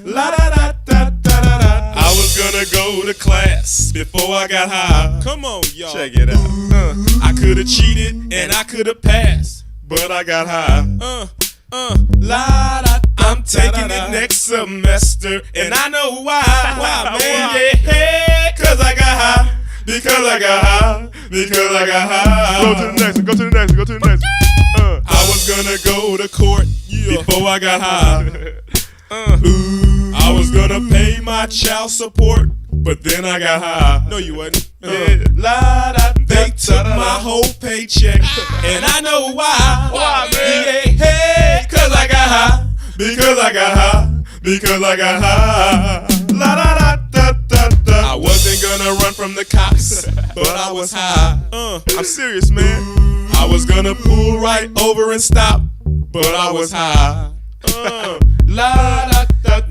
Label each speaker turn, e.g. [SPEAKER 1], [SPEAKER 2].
[SPEAKER 1] La da da da da da da. I was gonna go to class before I got high.
[SPEAKER 2] Come on, y'all.
[SPEAKER 1] Check it out. I could've cheated and I could've passed, but I got high. La da. I'm taking it next semester, and I know why.
[SPEAKER 2] Why,
[SPEAKER 1] man? Yeah, cause I got high. Because I got high. Because I got high.
[SPEAKER 3] Go to the next one. Go to the next one. Go to the next one.
[SPEAKER 1] I was gonna go to court before I got high. I was gonna pay my child support, but then I got high.
[SPEAKER 2] No, you wasn't.
[SPEAKER 1] They took my whole paycheck, and I know why.
[SPEAKER 3] Why, man?
[SPEAKER 1] Yeah, cause I got high. Because I got high. Because I got high. La da da da da da. I wasn't gonna run from the cops, but I was high.
[SPEAKER 2] I'm serious, man.
[SPEAKER 1] I was gonna pull right over and stop, but I was high. La da da.